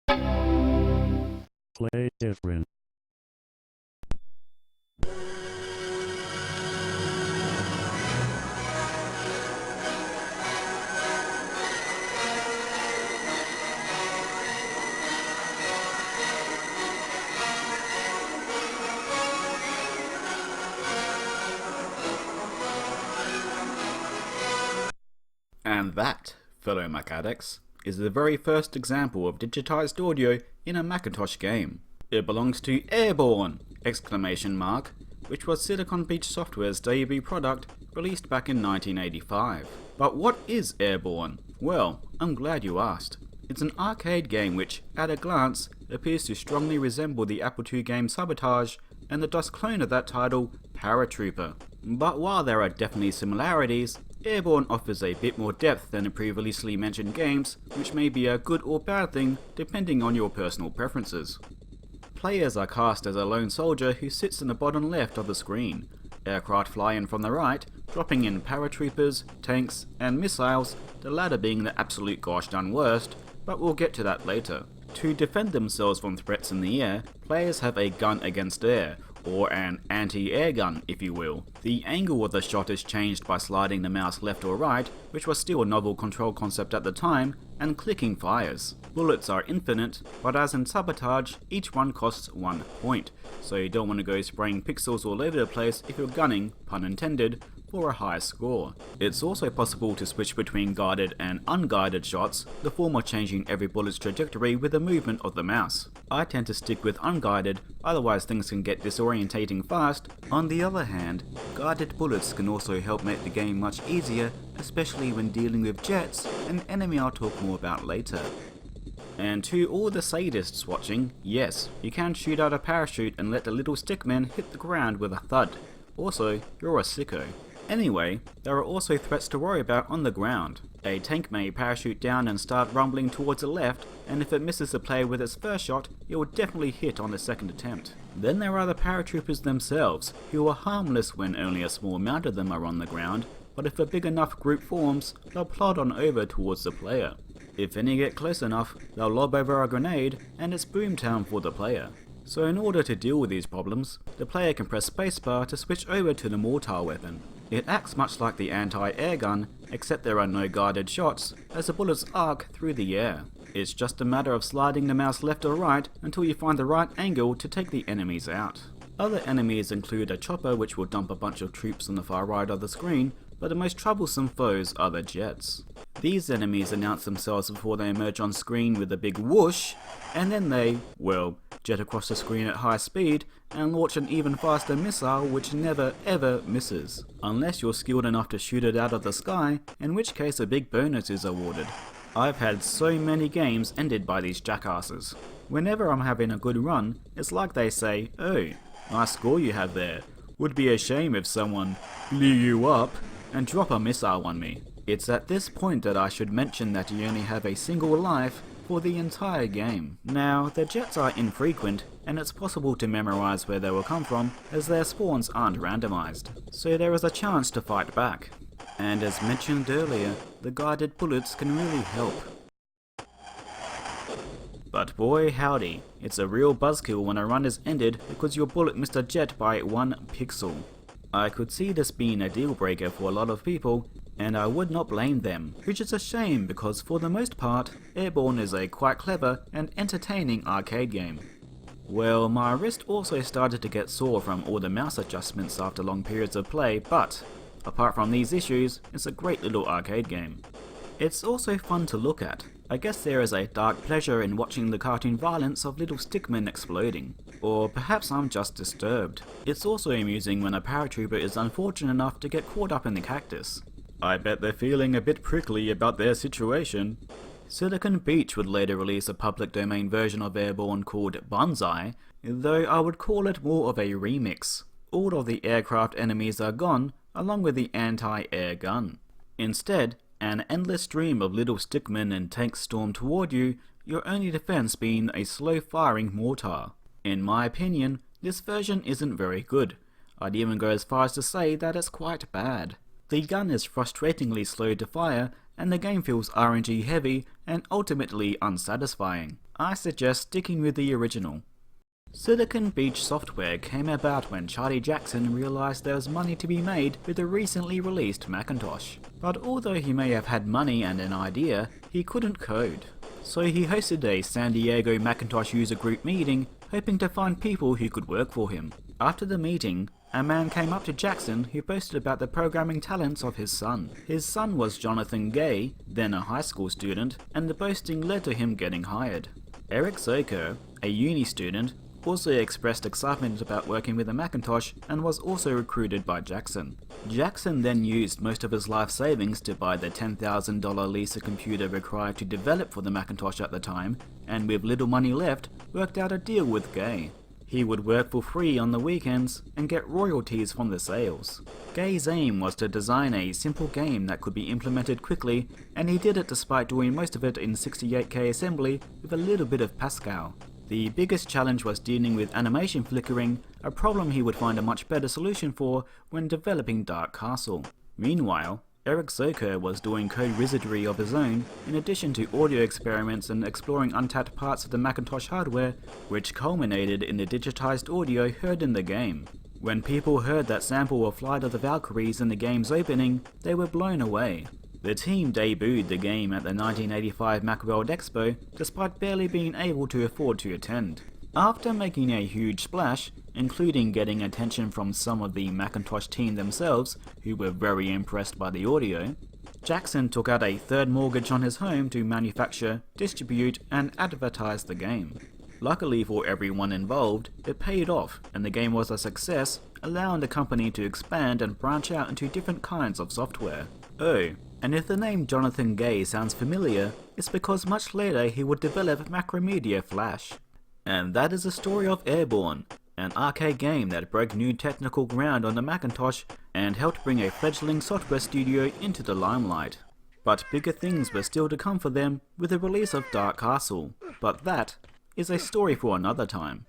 Play different. And that, fellow Mac addicts, is the very first example of digitized audio in a Macintosh game. It belongs to Airborne! Which was Silicon Beach Software's debut product released back in 1985. But what is Airborne? Well, I'm glad you asked. It's an arcade game which, at a glance, appears to strongly resemble the Apple II game Sabotage and the DOS clone of that title, Paratrooper. But while there are definitely similarities, Airborne offers a bit more depth than the previously mentioned games, which may be a good or bad thing depending on your personal preferences. Players are cast as a lone soldier who sits in the bottom left of the screen. Aircraft fly in from the right, dropping in paratroopers, tanks, and missiles, the latter being the absolute gosh darn worst, but we'll get to that later. To defend themselves from threats in the air, players have a gun against air, or an anti-air gun if you will. The angle of the shot is changed by sliding the mouse left or right, which was still a novel control concept at the time, and clicking fires. Bullets are infinite, but as in Sabotage, each one costs 1 point, so you don't want to go spraying pixels all over the place if you're gunning, pun intended, for a high score. It's also possible to switch between guided and unguided shots, the former changing every bullet's trajectory with the movement of the mouse. I tend to stick with unguided, otherwise things can get disorientating fast. On the other hand, guided bullets can also help make the game much easier, especially when dealing with jets, an enemy I'll talk more about later. And to all the sadists watching, yes, you can shoot out a parachute and let the little stickman hit the ground with a thud. Also, you're a sicko. Anyway, there are also threats to worry about on the ground. A tank may parachute down and start rumbling towards the left, and if it misses the player with its first shot, it will definitely hit on the second attempt. Then there are the paratroopers themselves, who are harmless when only a small amount of them are on the ground, but if a big enough group forms, they'll plod on over towards the player. If any get close enough, they'll lob over a grenade, and it's boomtown for the player. So in order to deal with these problems, the player can press spacebar to switch over to the mortar weapon. It acts much like the anti-air gun, except there are no guided shots, as the bullets arc through the air. It's just a matter of sliding the mouse left or right until you find the right angle to take the enemies out. Other enemies include a chopper which will dump a bunch of troops on the far right of the screen, but the most troublesome foes are the jets. These enemies announce themselves before they emerge on screen with a big whoosh, and then they, well, jet across the screen at high speed and launch an even faster missile which never ever misses. Unless you're skilled enough to shoot it out of the sky, in which case a big bonus is awarded. I've had so many games ended by these jackasses. Whenever I'm having a good run, it's like they say, "Oh, nice score you have there. Would be a shame if someone blew you up," and drop a missile on me. It's at this point that I should mention that you only have a single life for the entire game. Now, the jets are infrequent, and it's possible to memorize where they will come from, as their spawns aren't randomized, so there is a chance to fight back. And as mentioned earlier, the guided bullets can really help. But boy howdy, it's a real buzzkill when a run is ended because your bullet missed a jet by 1 pixel. I could see this being a deal breaker for a lot of people, and I would not blame them, which is a shame because for the most part, Airborne is a quite clever and entertaining arcade game. Well, my wrist also started to get sore from all the mouse adjustments after long periods of play, but apart from these issues, it's a great little arcade game. It's also fun to look at. I guess there is a dark pleasure in watching the cartoon violence of little stickmen exploding. Or perhaps I'm just disturbed. It's also amusing when a paratrooper is unfortunate enough to get caught up in the cactus. I bet they're feeling a bit prickly about their situation. Silicon Beach would later release a public domain version of Airborne called Banzai, though I would call it more of a remix. All of the aircraft enemies are gone, along with the anti-air gun. Instead, an endless stream of little stickmen and tanks storm toward you, your only defense being a slow-firing mortar. In my opinion, this version isn't very good. I'd even go as far as to say that it's quite bad. The gun is frustratingly slow to fire, and the game feels RNG heavy and ultimately unsatisfying. I suggest sticking with the original. Silicon Beach Software came about when Charlie Jackson realized there was money to be made with the recently released Macintosh. But although he may have had money and an idea, he couldn't code. So he hosted a San Diego Macintosh user group meeting, hoping to find people who could work for him. After the meeting, a man came up to Jackson who boasted about the programming talents of his son. His son was Jonathan Gay, then a high school student, and the boasting led to him getting hired. Eric Zucker, a uni student, also expressed excitement about working with the Macintosh and was also recruited by Jackson. Jackson then used most of his life savings to buy the $10,000 Lisa computer required to develop for the Macintosh at the time, and with little money left, worked out a deal with Gay. He would work for free on the weekends and get royalties from the sales. Gay's aim was to design a simple game that could be implemented quickly, and he did it despite doing most of it in 68K assembly with a little bit of Pascal. The biggest challenge was dealing with animation flickering, a problem he would find a much better solution for when developing Dark Castle. Meanwhile, Eric Zucker was doing code wizardry of his own, in addition to audio experiments and exploring untapped parts of the Macintosh hardware, which culminated in the digitized audio heard in the game. When people heard that sample of Flight of the Valkyries in the game's opening, they were blown away. The team debuted the game at the 1985 Macworld Expo, despite barely being able to afford to attend. After making a huge splash, including getting attention from some of the Macintosh team themselves, who were very impressed by the audio, Jackson took out a third mortgage on his home to manufacture, distribute, and advertise the game. Luckily for everyone involved, it paid off and the game was a success, allowing the company to expand and branch out into different kinds of software. Oh, and if the name Jonathan Gay sounds familiar, it's because much later he would develop Macromedia Flash. And that is the story of Airborne, an arcade game that broke new technical ground on the Macintosh and helped bring a fledgling software studio into the limelight. But bigger things were still to come for them with the release of Dark Castle, but that is a story for another time.